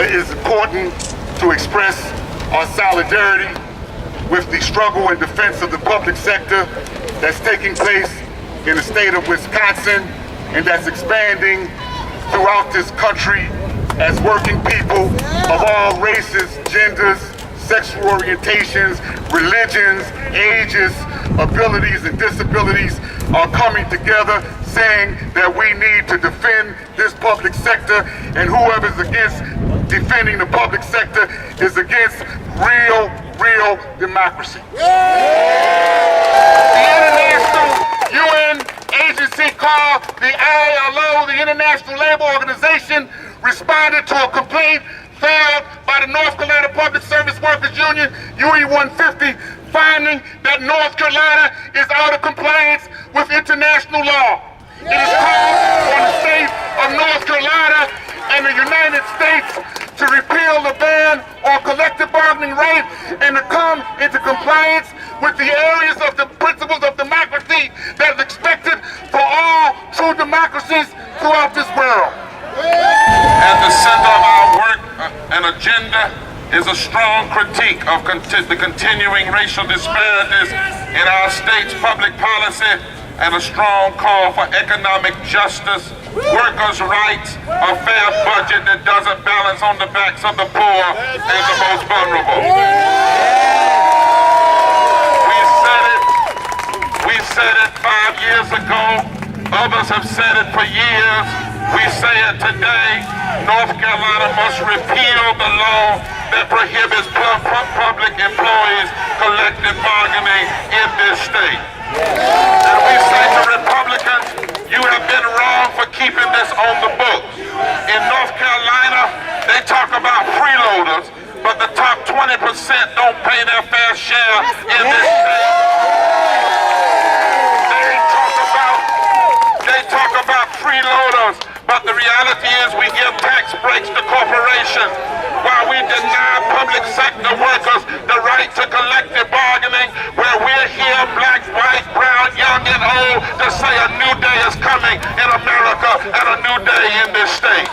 it is important to express our solidarity with the struggle and defense of the public sector that's taking place in the state of Wisconsin and that's expanding throughout this country as working people of all races, genders, sexual orientations, religions, ages, abilities, and disabilities are coming together saying that we need to defend this public sector, and whoever's against defending the public sector is against real democracy. The international UN agency called the ILO, the International Labor Organization, responded to a complaint filed by the North Carolina Public Service Workers Union, UE 150, finding that North Carolina is out of compliance with international law. It is called on the state of North Carolina and the United States to repeal the ban on collective bargaining right and to come into compliance with the areas of the principles of democracy that is expected for all true democracies throughout this world. At the center of our work and agenda is a strong critique of the continuing racial disparities in our state's public policy and a strong call for economic justice, workers' rights, a fair budget that doesn't balance on the backs of the poor and the most vulnerable. We said it 5 years ago. Others have said it for years. We say it today. North Carolina must repeal the law that prohibits public employees collective bargaining in this state. And we say to Republicans, you have been wrong for keeping this on the books. In North Carolina, they talk about freeloaders, but the top 20% don't pay their fair share in this state. They talk about freeloaders, but the reality is we give tax breaks to corporations while we deny public sector workers the right to collective bargaining, where we're here, black, white, brown, young, and old, to say a new day is coming in America and a new day in this state.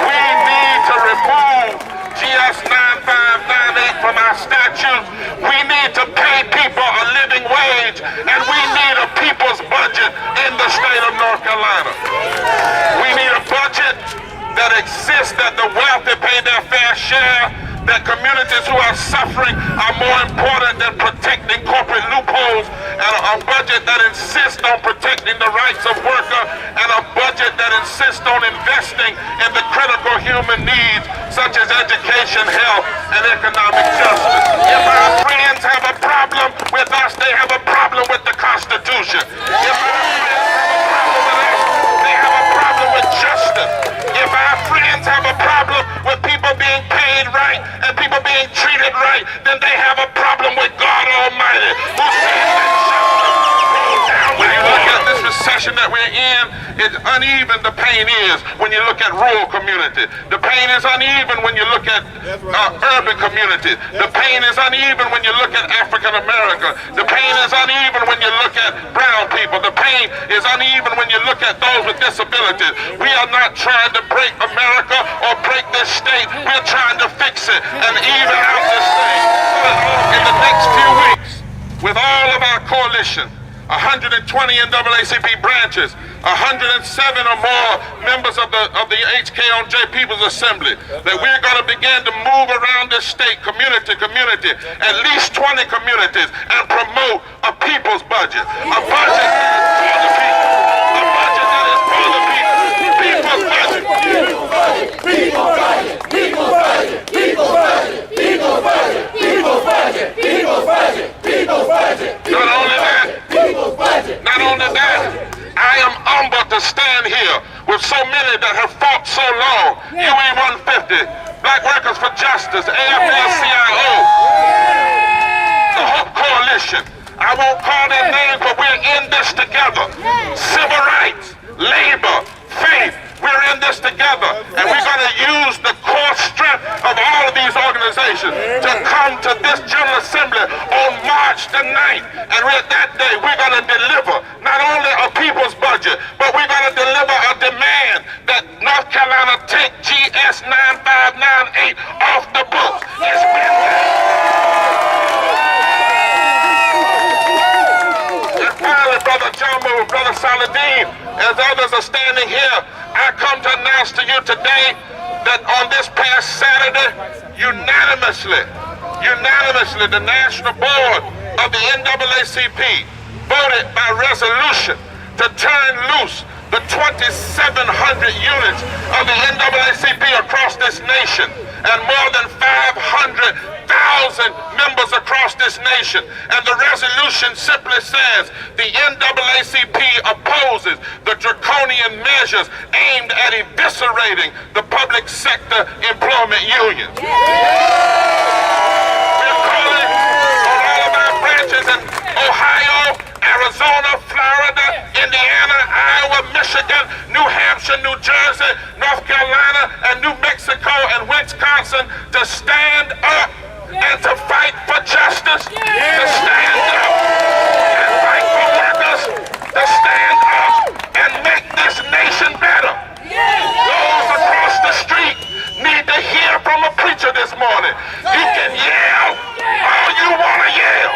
We need to remove GS 9598 from our statute. We need to pay people a living wage, and we need a people's budget in the state of North Carolina. We need a budget that exists, that the wealthy pay their fair share, that communities who are suffering are more important than protecting corporate loopholes, and a budget that insists on protecting the rights of workers, and a budget that insists on investing in the critical human needs such as education, health, and economic justice. If our friends have a problem with us, they have a problem with the Constitution. If our friends have a problem with us, they have a problem with justice. If our friends have a problem with people being paid right and people being treated right, then they have a problem with God Almighty, who says that justice rolls down. When you look at this recession that we're in, it's uneven the pain is when you look at rural community. The pain is uneven when you look at urban communities. The pain is uneven when you look at African America. The pain is uneven when you look at brown people. The pain is uneven when you look at those with disabilities. We are not trying to break America or break this state. We're trying to fix it and even out this state. In the next few weeks, with all of our coalition, 120 NAACP branches, 107 or more members of the HKOJ People's Assembly, that we're going to begin to move around this state, community, at least 20 communities, and promote a people's budget. A budget that is for the people. A budget that is for the people. People's budget. People's budget. People's budget. People's budget. People's budget. People's budget. People's budget. People's budget. People's budget. Not only that. Not only that, I am humbled to stand here with so many that have fought so long. UE 150, Black Workers for Justice, AFL-CIO, the Hope Coalition. I won't call their names, but we're in this together. Civil rights, labor, faith, we're in this together. And we're going to use the core strength of all of these organizations to come to this General Assembly on March the 9th. And that day, we're going to deliver not only a people's budget, but we're going to deliver a demand that North Carolina take Saladin, as others are standing here, I come to announce to you today that on this past Saturday, unanimously, the National Board of the NAACP voted by resolution to turn loose the 2,700 units of the NAACP across this nation and more than 500,000 members across this nation. And the resolution simply says the NAACP opposes the draconian measures aimed at eviscerating the public sector employment unions. We're calling on all of our branches in Ohio, Arizona, Florida, Indiana, Iowa, Michigan, New Hampshire, New Jersey, North Carolina, and New Mexico, and Wisconsin to stand up and to fight for justice, to stand up and fight for workers, to stand up and make this nation better. Those across the street need to hear from a preacher this morning. You can yell all you want to yell,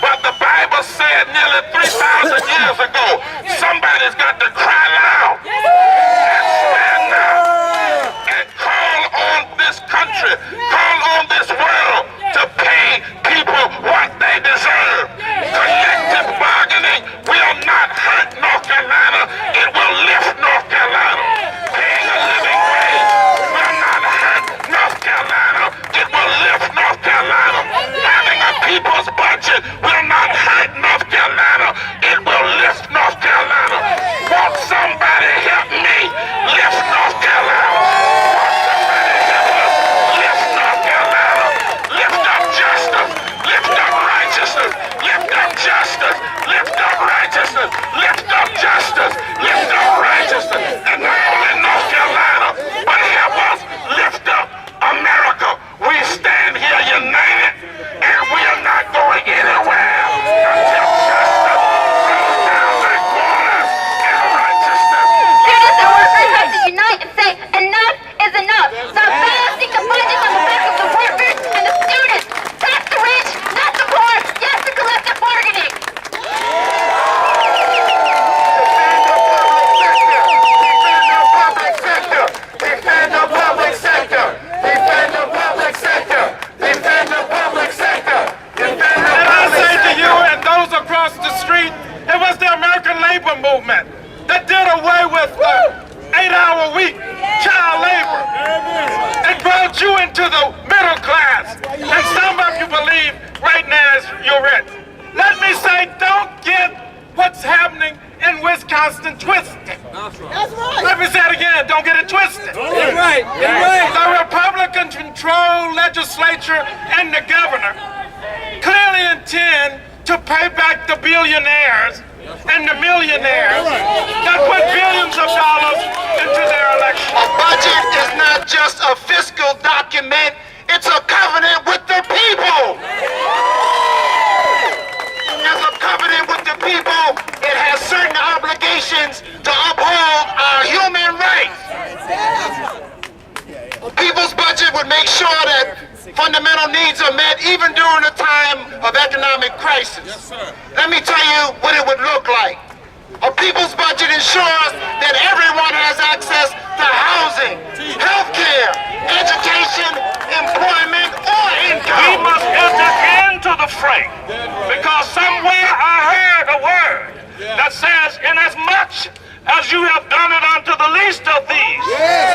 but the Bible said nearly 3,000 years ago, somebody's got to cry loud and stand up and call on this country, call on this world to pay people what they deserve. Collective bargaining will not hurt North Carolina, it will lift North Carolina. Paying a living wage will not hurt North Carolina, it will lift North Carolina. Having a people's budget will not hurt North Carolina, it will lift North Carolina. Won't somebody help me lift North Carolina? Won't somebody help us lift North Carolina? Lift up justice, lift up righteousness, lift up justice, lift up righteousness, lift up justice, lift up righteousness. And not only North Carolina, but help us lift up America. We stand here united, and we are not going anywhere until justice flows down like water and righteousness. Students and workers have to unite and say enough is enough. Stop balancing the budgets on the back of the workers and the students. Tax the rich, not the poor. Yes to collective bargaining. Defend the public sector! Defend the public sector! Defend the public sector! Defend the public sector! Defend the And I public say to sector! you and those across the street, it was the American labor movement that did away with the 8-hour week, child labor. It brought you into the middle class. And some of you believe right now you're rich. Let me say, don't get what's happening in Wisconsin twisted. That's right. Let me say it again, don't get it twisted. That's right. That's right. The Republican-controlled legislature and the governor clearly intend to pay back the billionaires and the millionaires that put billions of dollars into their election. A budget is not just a fiscal document, it's a covenant with the people. As a covenant with the people, it has certain obligations to uphold our human rights. A people's budget would make sure that fundamental needs are met even during a time of economic crisis. Yes, sir. Let me tell you what it would look like. A people's budget ensures that everyone has access to housing, health care, education, employment, or We income. must enter into the fray, because somewhere I heard a word that says, inasmuch as you have done it unto the least of these,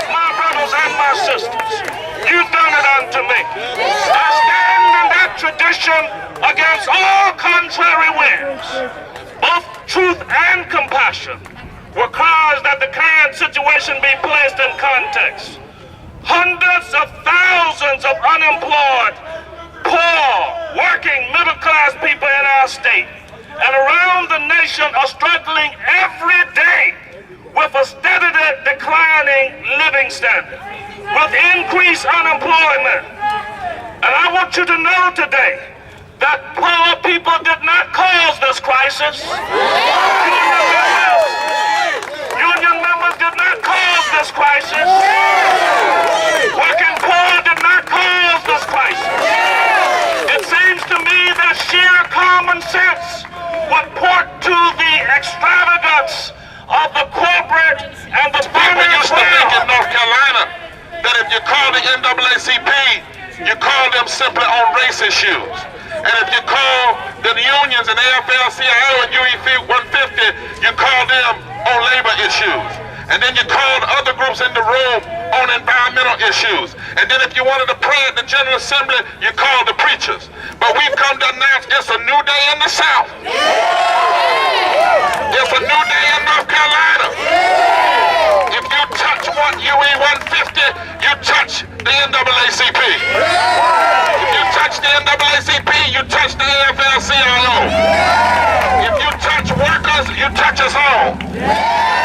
my brothers and my sisters, you've done it unto me. I stand in that tradition against all contrary winds. Both truth and compassion requires that the current situation be placed in context. Hundreds of thousands of unemployed, poor, working, middle-class people in our state and around the nation are struggling every day with a steadily declining living standard, with increased unemployment. And I want you to know today that poor people did not cause this crisis. Union members did not cause this crisis. Working poor did not cause this crisis. It seems to me that sheer common sense would point to the extravagance of the corporate and the People used to think in world. North Carolina that if you call the NAACP, you call them simply on race issues. And if you call the unions and AFL-CIO and UEF 150, you call them on labor issues. And then you called other groups in the room on environmental issues. And then if you wanted to pray at the General Assembly, you called the preachers. But we've come to announce it's a new day in the South. It's a new day in North Carolina. If you touch one UE 150, you touch the NAACP. If you touch the NAACP, you touch the AFL-CIO. If you touch workers, you touch us all.